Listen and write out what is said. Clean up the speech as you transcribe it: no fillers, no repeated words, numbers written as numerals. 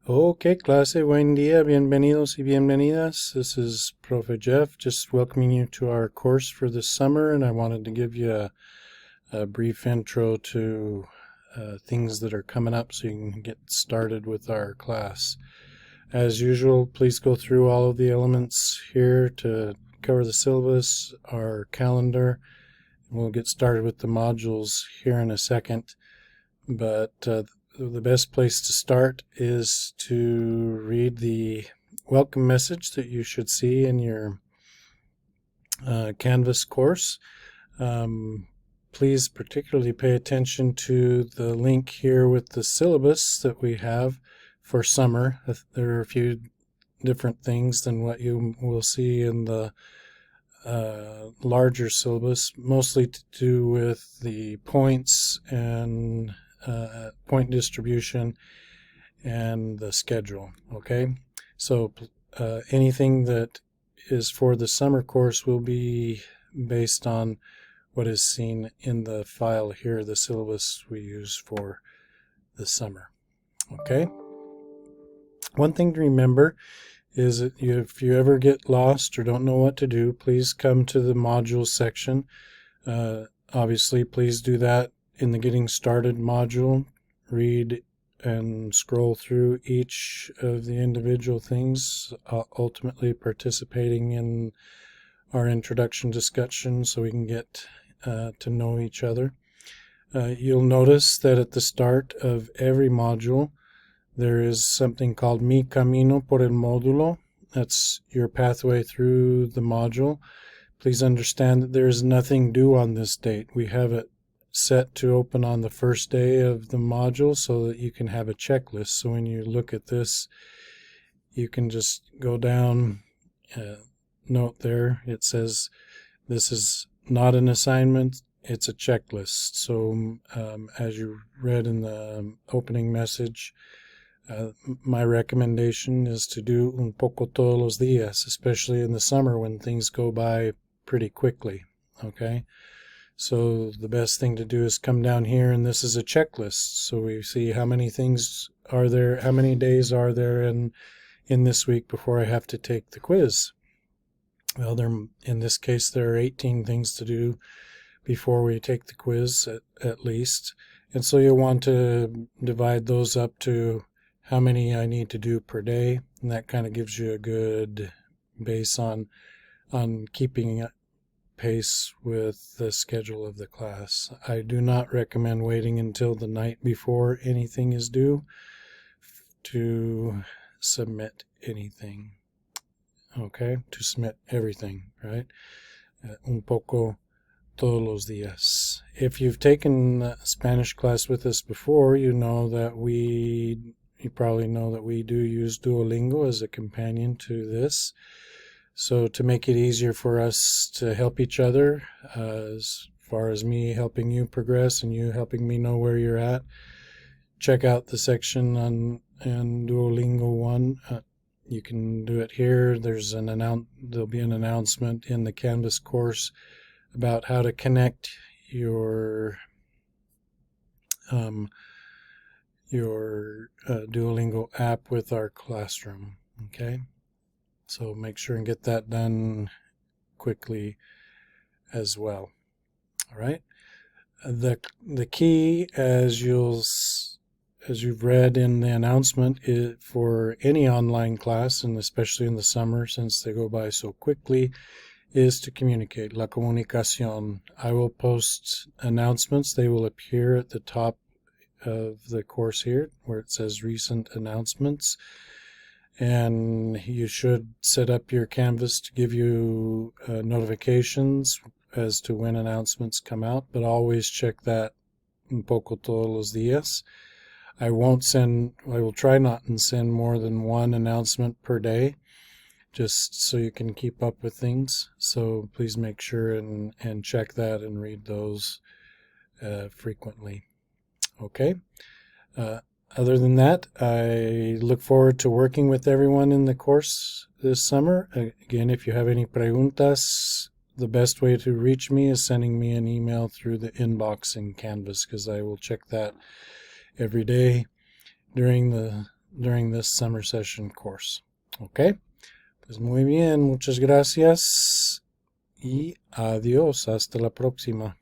Ok, clase, buen día, bienvenidos y bienvenidas. This is Profe Jeff, just welcoming you to our course for this summer, and I wanted to give you a brief intro to things that are coming up so you can get started with our class. As usual, please go through all of the elements here to cover the syllabus, our calendar. We'll get started with the modules here in a second, but the best place to start is to read the welcome message that you should see in your Canvas course. Please particularly pay attention to the link here with the syllabus that we have for summer. There are a few different things than what you will see in the larger syllabus, mostly to do with the points and point distribution and the schedule. Okay, so anything that is for the summer course will be based on what is seen in the file here, the syllabus we use for the summer. Okay, one thing to remember is that if you ever get lost or don't know what to do, please come to the modules section. Obviously, please do that in the Getting Started module. Read and scroll through each of the individual things, ultimately participating in our introduction discussion so we can get to know each other. You'll notice that at the start of every module, there is something called Mi Camino por el Módulo. That's your pathway through the module. Please understand that there is nothing due on this date. We have it set to open on the first day of the module so that you can have a checklist. So when you look at this, you can just go down, note there, it says this is not an assignment, it's a checklist. So as you read in the opening message, my recommendation is to do un poco todos los días, especially in the summer when things go by pretty quickly. Okay, so the best thing to do is come down here, and this is a checklist. So we see how many things are there, how many days are there in this week before I have to take the quiz. Well, in this case, there are 18 things to do before we take the quiz, at least. And so you'll want to divide those up to how many I need to do per day, and that kind of gives you a good base on keeping pace with the schedule of the class. I do not recommend waiting until the night before anything is due to submit anything. Okay, to submit everything, right? Un poco todos los días. If you've taken a Spanish class with us before, you probably know that we do use Duolingo as a companion to this. So to make it easier for us to help each other, as far as me helping you progress and you helping me know where you're at, check out the section on Duolingo 1. You can do it here. There'll be an announcement in the Canvas course about how to connect your Duolingo app with our classroom. Okay, so make sure and get that done quickly as well. All right, the key, as you've read in the announcement, for any online class, and especially in the summer since they go by so quickly, is to communicate. La comunicación. I will post announcements. They will appear at the top of the course here where it says recent announcements, and you should set up your Canvas to give you notifications as to when announcements come out, but always check that un poco todos los días. I will try not to send more than one announcement per day, just so you can keep up with things. So please make sure and check that and read those frequently. Okay. Other than that, I look forward to working with everyone in the course this summer. Again, if you have any preguntas, the best way to reach me is sending me an email through the inbox in Canvas, because I will check that every day during the during this summer session course. Okay, pues muy bien, muchas gracias y adiós, hasta la próxima.